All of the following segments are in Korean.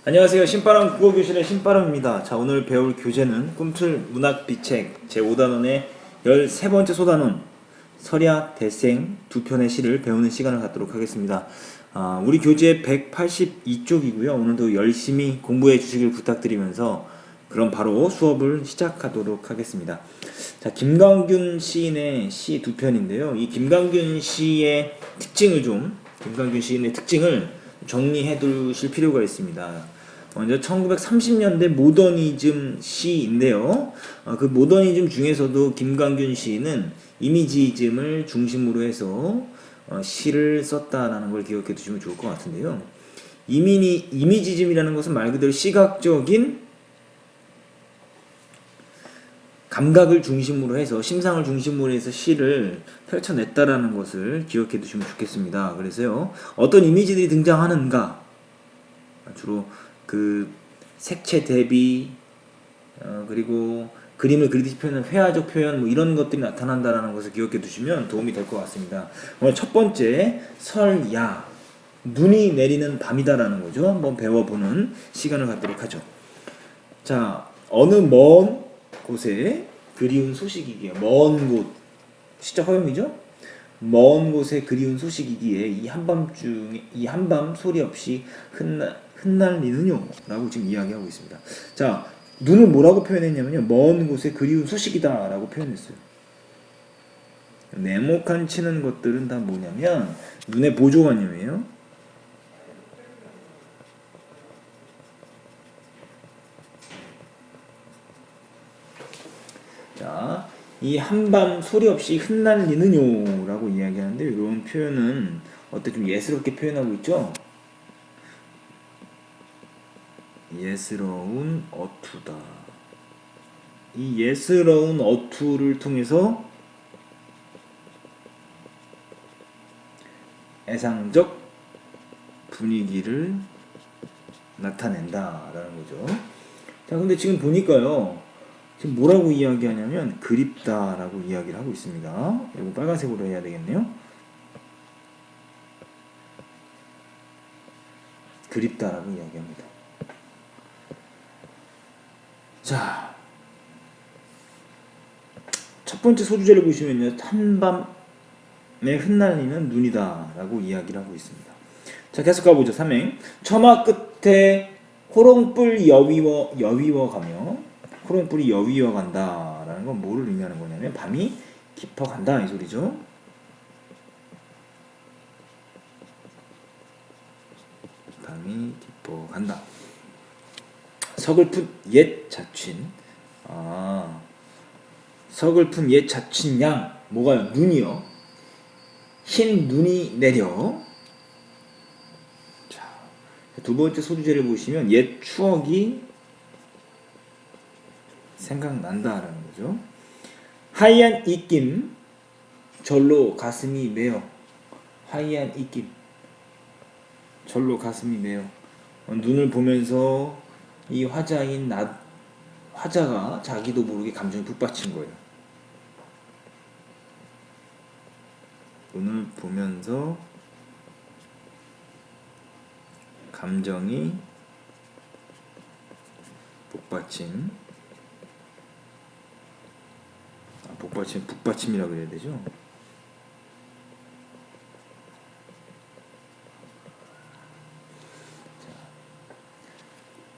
안녕하세요. 신바람 국어교실의 신바람입니다. 자, 오늘 배울 교재는 꿈틀 문학비책 제5단원의 13번째 소단원 설야 대생 두 편의 시를 배우는 시간을 갖도록 하겠습니다. 우리 교재 182쪽이고요. 오늘도 열심히 공부해 주시길 부탁드리면서 그럼 바로 수업을 시작하도록 하겠습니다. 자, 김광균 시인의 시 두 편인데요. 이 김광균 시인의 특징을 정리해 두실 필요가 있습니다. 먼저 1930년대 모더니즘 시인데요. 그 모더니즘 중에서도 김광균 시인은 이미지즘을 중심으로 해서 시를 썼다라는 걸 기억해 두시면 좋을 것 같은데요. 이미지즘이라는 것은 말 그대로 시각적인 감각을 중심으로 해서 심상을 중심으로 해서 시를 펼쳐냈다라는 것을 기억해 두시면 좋겠습니다. 그래서요, 어떤 이미지들이 등장하는가, 주로 그 색채 대비, 그리고 그림을 그리듯이 표현한 회화적 표현, 뭐 이런 것들이 나타난다라는 것을 기억해 두시면 도움이 될 것 같습니다. 오늘 첫 번째 설야, 눈이 내리는 밤이다라는 거죠. 한번 배워보는 시간을 갖도록 하죠. 자, 어느 먼 곳에 그리운 소식이기에, 먼 곳, 시적 허용이죠? 먼 곳에 그리운 소식이기에 이 한밤 소리 없이 흩날리느뇨 라고 지금 이야기하고 있습니다. 자, 눈을 뭐라고 표현했냐면요, 먼 곳에 그리운 소식이다 라고 표현했어요. 네모칸 치는 것들은 다 뭐냐면 눈의 보조관념이에요. 자, 이 한밤 소리 없이 흩날리느뇨 라고 이야기하는데, 이런 표현은 어때 좀 예스럽게 표현하고 있죠? 예스러운 어투다. 이 예스러운 어투를 통해서 애상적 분위기를 나타낸다라는 거죠. 자, 근데 지금 보니까요, 지금 뭐라고 이야기하냐면 그립다라고 이야기를 하고 있습니다. 이거 빨간색으로 해야 되겠네요. 그립다라고 이야기합니다. 자, 첫 번째 소주제를 보시면요, 한밤에 흩날리는 눈이다 라고 이야기를 하고 있습니다. 자, 계속 가보죠. 3행. 처마 끝에 호롱불 여위워 가며, 호롱불이 여위워 간다 라는 건 뭐를 의미하는 거냐면 밤이 깊어 간다 이 소리죠. 밤이 깊어 간다. 서글픈 옛 자취인, 서글픈 옛 자취인 양, 뭐가요? 눈이요. 흰 눈이 내려. 자, 두 번째 소주제를 보시면 옛 추억이 생각난다라는 거죠. 하얀 입김 절로 가슴이 메어. 하얀 입김 절로 가슴이 메어. 눈을 보면서 이 화자가 자기도 모르게 감정이 북받친 거예요. 눈을 보면서 감정이 북받침이라고 해야 되죠.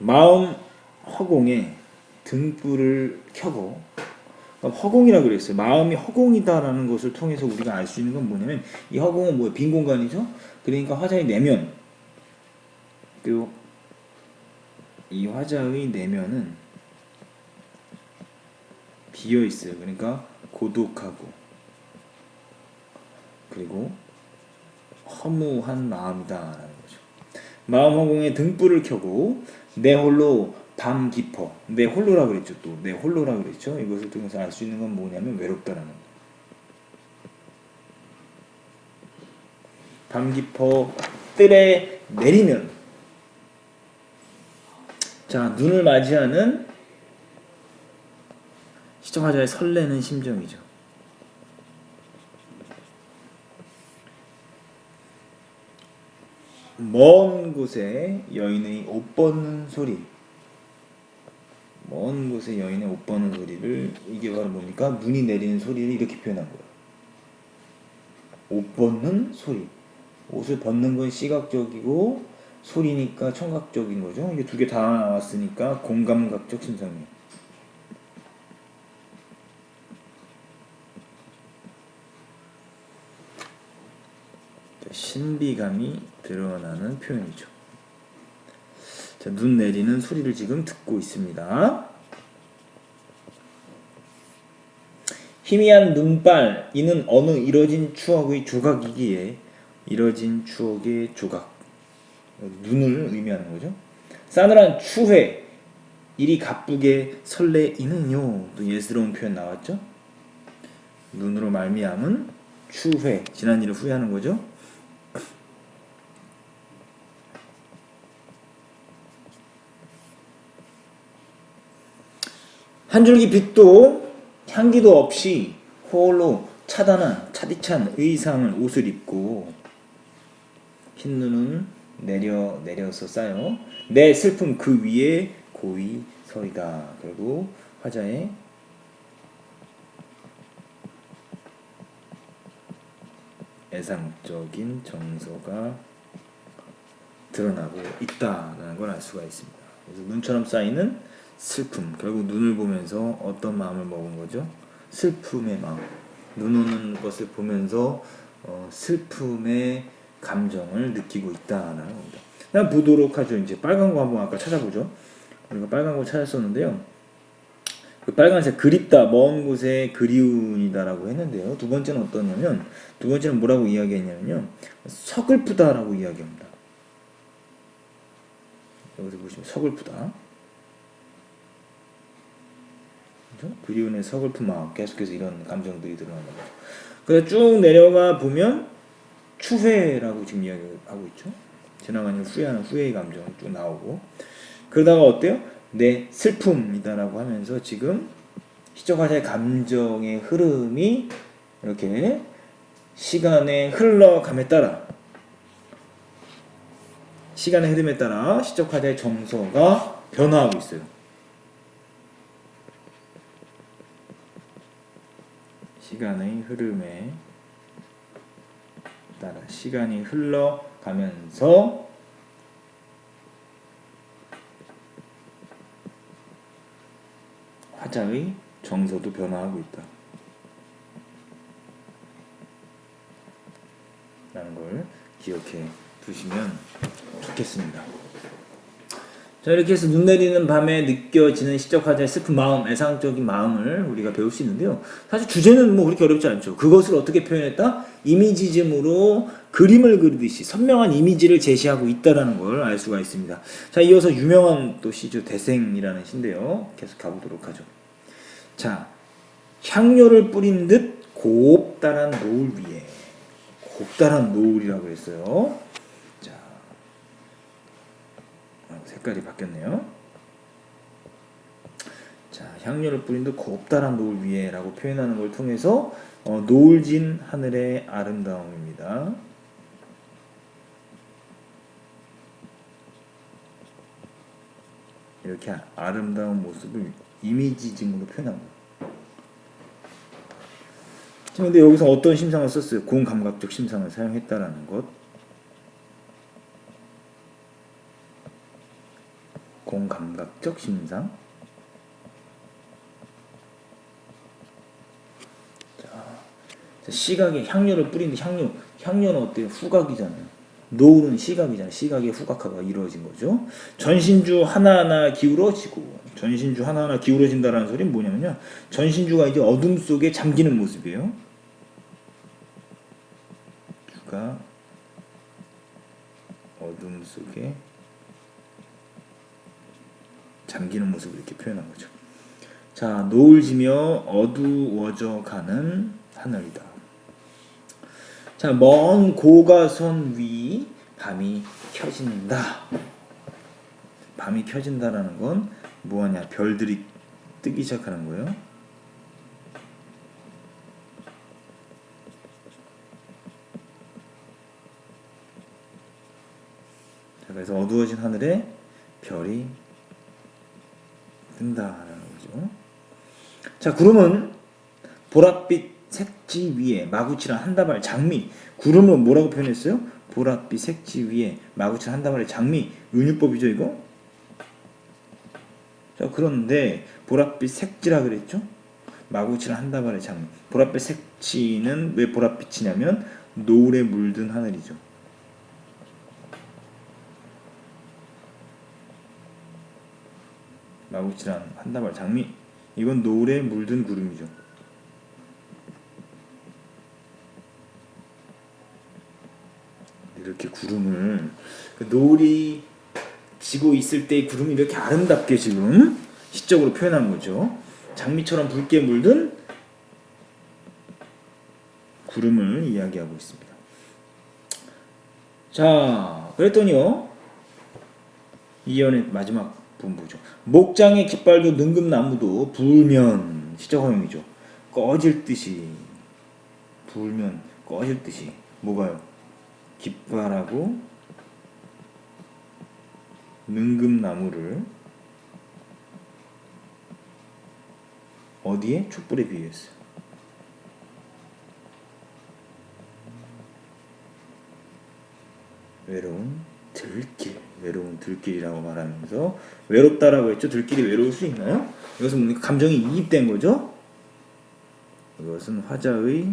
마음 허공에 등불을 켜고, 허공이라고 그랬어요. 마음이 허공이다라는 것을 통해서 우리가 알 수 있는 건 뭐냐면, 이 허공은 뭐예요? 빈 공간이죠. 그러니까 화자의 내면, 그리고 이 화자의 내면은 비어 있어요. 그러니까 고독하고, 그리고 허무한 마음이다라는 거죠. 마음 허공에 등불을 켜고 내 홀로 밤 깊어. 내 홀로라 그랬죠. 또 내 홀로라 그랬죠. 이것을 통해서 알 수 있는 건 뭐냐면 외롭다라는 거예요. 밤 깊어 뜰에 내리면, 자, 눈을 맞이하는 시청자의 설레는 심정이죠. 먼 곳에 여인의 옷 벗는 소리. 먼 곳에 여인의 옷 벗는 소리를, 이게 바로 뭡니까? 눈이 내리는 소리를 이렇게 표현한 거예요. 옷 벗는 소리. 옷을 벗는 건 시각적이고 소리니까 청각적인 거죠. 이게 두 개 다 나왔으니까 공감각적 심상이에요. 신비감이 드러나는 표현이죠. 자, 눈 내리는 소리를 지금 듣고 있습니다. 희미한 눈발, 이는 어느 이뤄진 추억의 조각이기에 이뤄진 추억의 조각, 눈을 의미하는 거죠. 싸늘한 추회, 이리 가쁘게 설레이는요. 또 예스러운 표현 나왔죠. 눈으로 말미암은 추회, 지난 일을 후회하는 거죠. 한 줄기 빛도 향기도 없이 홀로 차단한 차디찬 의상을 옷을 입고 흰눈은 내려서 쌓여 내 슬픔 그 위에 고이 서이다. 결국 화자의 애상적인 정서가 드러나고 있다라는 걸 알 수가 있습니다. 그래서 눈처럼 쌓이는 슬픔, 결국 눈을 보면서 어떤 마음을 먹은 거죠? 슬픔의 마음. 눈 오는 것을 보면서 슬픔의 감정을 느끼고 있다라는 겁니다. 그냥 보도록 하죠. 이제 빨간 거 한번 아까 찾아보죠. 우리가 빨간 거 찾았었는데요. 그 빨간색 그립다, 먼 곳에 그리운이다라고 했는데요. 두 번째는 어떠냐면, 두 번째는 뭐라고 이야기했냐면요. 서글프다라고 이야기합니다. 여기서 보시면 서글프다. 그렇죠? 그리운의 서글픈 마음, 계속해서 이런 감정들이 드러나는 거죠. 그래서 쭉 내려가 보면 추회라고 지금 이야기하고 있죠. 지나간 일 후회하는 후회의 감정이 쭉 나오고, 그러다가 어때요? 내 슬픔이다라고 하면서 지금 시적화자의 감정의 흐름이 이렇게 시간의 흘러감에 따라, 시간의 흐름에 따라 시적화자의 정서가 변화하고 있어요. 시간의 흐름에 따라 시간이 흘러가면서 화자의 정서도 변화하고 있다 라는 걸 기억해 두시면 좋겠습니다. 자, 이렇게 해서 눈 내리는 밤에 느껴지는 시적 화자의 슬픈 마음, 애상적인 마음을 우리가 배울 수 있는데요. 사실 주제는 뭐 그렇게 어렵지 않죠. 그것을 어떻게 표현했다? 이미지즘으로 그림을 그리듯이 선명한 이미지를 제시하고 있다는 걸 알 수가 있습니다. 자, 이어서 유명한 또 시죠. 대생이라는 시인데요. 계속 가보도록 하죠. 자, 향료를 뿌린 듯 곱다란 노을 위에, 곱다란 노을이라고 했어요. 자, 색깔이 바뀌었네요. 자, 향료를 뿌린 듯 곱다란 노을 위에 라고 표현하는 걸 통해서 노을진 하늘의 아름다움입니다. 이렇게 아름다운 모습을 이미지징으로 표현합니다. 근데 여기서 어떤 심상을 썼어요? 공감각적 심상을 사용했다라는 것. 공감각적 심상. 자, 시각에 향료를 뿌리는데 향료는 어때요? 후각이잖아요. 노을은 시각이잖아요. 시각의 후각화가 이루어진 거죠. 전신주 하나하나 기울어지고, 전신주 하나하나 기울어진다라는 소리는 뭐냐면요. 전신주가 이제 어둠 속에 잠기는 모습이에요. 주가 어둠 속에 잠기는 모습을 이렇게 표현한 거죠. 자, 노을 지며 어두워져 가는 하늘이다. 자, 먼 고가선 위 밤이 켜진다. 밤이 켜진다라는 건 뭐하냐? 별들이 뜨기 시작하는 거예요. 그래서 어두워진 하늘에 별이 뜬다라는 거죠. 자, 구름은 보랏빛 색지 위에 마구칠한 한 다발 장미. 구름을 뭐라고 표현했어요? 보랏빛 색지 위에 마구칠한 한 다발의 장미. 은유법이죠, 이거? 자, 그런데 보랏빛 색지라 그랬죠? 마구칠한 한 다발의 장미. 보랏빛 색지는 왜 보랏빛이냐면 노을에 물든 하늘이죠. 마구칠한 한 다발 장미. 이건 노을에 물든 구름이죠. 이렇게 구름을 노을이 지고 있을 때 구름이 이렇게 아름답게 지금 시적으로 표현한 거죠. 장미처럼 붉게 물든 구름을 이야기하고 있습니다. 자, 그랬더니요, 이연의 마지막 분부죠. 목장의 깃발도 능금나무도 불면, 시적 허용이죠. 꺼질 듯이, 불면 꺼질 듯이. 뭐가요? 깃발하고 능금나무를 어디에? 촛불에 비유했어요. 외로운 들길이라고 말하면서 외롭다라고 했죠. 들길이 외로울 수 있나요? 이것은 뭡니까? 감정이 이입된 거죠. 이것은 화자의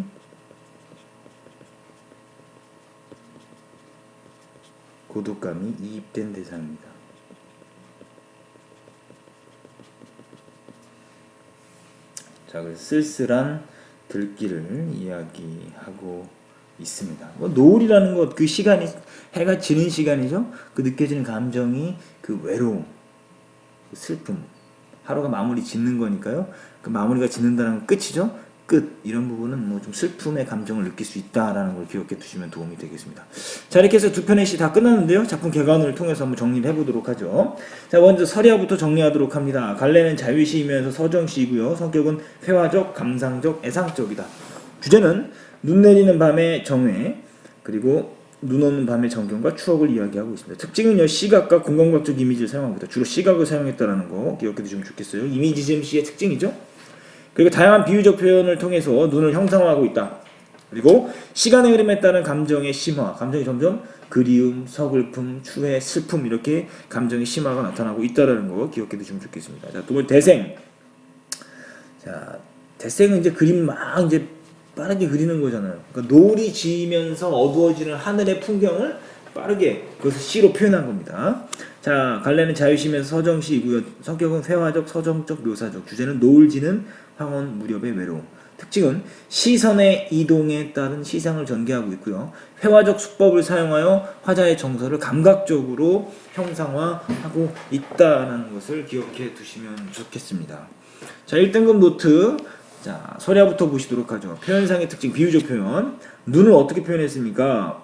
고독감이 이입된 대상입니다. 자, 그래서 쓸쓸한 들길을 이야기하고 있습니다. 뭐 노을이라는 것, 그 시간이 해가 지는 시간이죠. 그 느껴지는 감정이 그 외로움, 그 슬픔, 하루가 마무리 짓는 거니까요. 그 마무리가 짓는다는 건 끝이죠. 끝. 이런 부분은 뭐 좀 슬픔의 감정을 느낄 수 있다라는 걸 기억해 두시면 도움이 되겠습니다. 자, 이렇게 해서 두 편의 시 다 끝났는데요. 작품 개관을 통해서 한번 정리를 해보도록 하죠. 자, 먼저 서리아부터 정리하도록 합니다. 갈래는 자유시이면서 서정시이고요. 성격은 회화적, 감상적, 애상적이다. 주제는 눈 내리는 밤의 정회, 그리고 눈 오는 밤의 정경과 추억을 이야기하고 있습니다. 특징은요, 시각과 공감각적 이미지를 사용합니다. 주로 시각을 사용했다는 거 기억해 두시면 좋겠어요. 이미지즘 시의 특징이죠. 그리고 다양한 비유적 표현을 통해서 눈을 형상화하고 있다. 그리고 시간의 흐름에 따른 감정의 심화, 감정이 점점 그리움, 서글픔, 추회, 슬픔, 이렇게 감정의 심화가 나타나고 있다는 거 기억해 두시면 좋겠습니다. 자, 두 번째 대생. 자, 대생은 이제 그림 막 이제 빠르게 그리는 거잖아요. 그러니까 노을이 지면서 어두워지는 하늘의 풍경을 빠르게 그것을 시로 표현한 겁니다. 자, 갈래는 자유시면서 서정시이고요. 성격은 회화적, 서정적, 묘사적. 주제는 노을 지는 황혼 무렵의 외로움. 특징은 시선의 이동에 따른 시상을 전개하고 있고요. 회화적 수법을 사용하여 화자의 정서를 감각적으로 형상화하고 있다는 것을 기억해 두시면 좋겠습니다. 자, 1등급 노트. 자, 서리아부터 보시도록 하죠. 표현상의 특징, 비유적 표현. 눈을 어떻게 표현했습니까?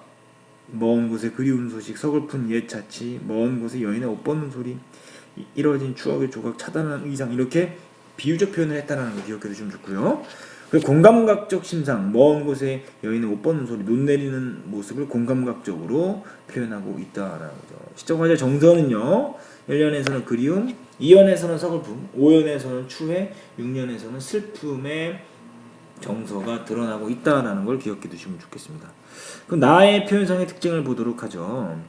먼 곳에 그리운 소식, 서글픈 옛 자취, 먼 곳에 여인의 옷 벗는 소리, 이뤄진 추억의 조각, 차단한 의상, 이렇게 비유적 표현을 했다는 걸 기억해 두시면 좋고요. 그리고 공감각적 심상, 먼 곳에 여인의 옷 벗는 소리, 눈 내리는 모습을 공감각적으로 표현하고 있다라는 거죠. 시적 화자의 정서는요, 1년에서는 그리움, 2년에서는 서글픔, 5년에서는 추회, 6년에서는 슬픔의 정서가 드러나고 있다는 걸 기억해 두시면 좋겠습니다. 그럼 나의 표현상의 특징을 보도록 하죠.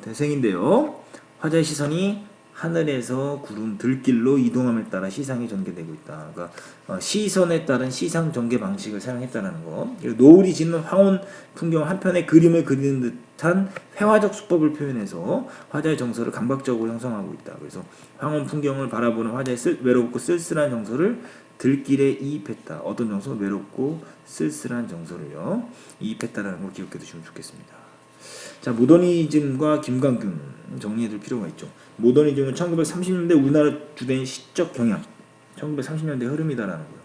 대생인데요. 화자의 시선이 하늘에서 구름 들길로 이동함에 따라 시상이 전개되고 있다. 그러니까 시선에 따른 시상 전개 방식을 사용했다는 거. 노을이 지는 황혼 풍경 한편의 그림을 그리는 듯한 회화적 수법을 표현해서 화자의 정서를 감각적으로 형성하고 있다. 그래서 황혼 풍경을 바라보는 화자의 외롭고 쓸쓸한 정서를 들길에 이입했다. 어떤 정서? 외롭고 쓸쓸한 정서를요, 이입했다라는 걸 기억해 두시면 좋겠습니다. 자, 모더니즘과 김광균 정리해둘 필요가 있죠. 모더니즘은 1930년대 우리나라 주된 시적 경향, 1930년대 흐름이다라는 거예요.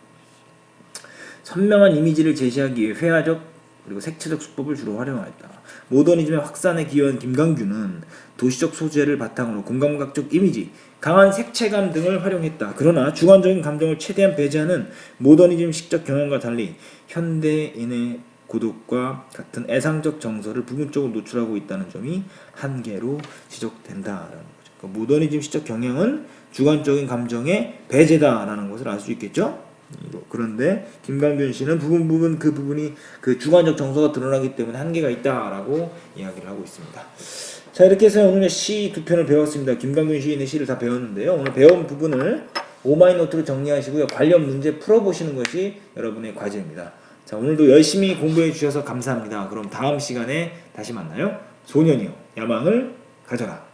선명한 이미지를 제시하기 위해 회화적 그리고 색채적 수법을 주로 활용하였다. 모더니즘의 확산에 기여한 김광균은 도시적 소재를 바탕으로 공감각적 이미지, 강한 색채감 등을 활용했다. 그러나 주관적인 감정을 최대한 배제하는 모더니즘 시적 경향과 달리 현대인의 고독과 같은 애상적 정서를 부분적으로 노출하고 있다는 점이 한계로 지적된다라는 거죠. 그러니까 모더니즘 시적 경향은 주관적인 감정의 배제다라는 것을 알 수 있겠죠. 그런데 김강균 씨는 부분 그 부분이 그 주관적 정서가 드러나기 때문에 한계가 있다라고 이야기를 하고 있습니다. 자, 이렇게 해서 오늘 시 두 편을 배웠습니다. 김강균 시인의 시를 다 배웠는데요. 오늘 배운 부분을 오마이노트로 정리하시고요. 관련 문제 풀어보시는 것이 여러분의 과제입니다. 자, 오늘도 열심히 공부해 주셔서 감사합니다. 그럼 다음 시간에 다시 만나요. 소년이여 야망을 가져라.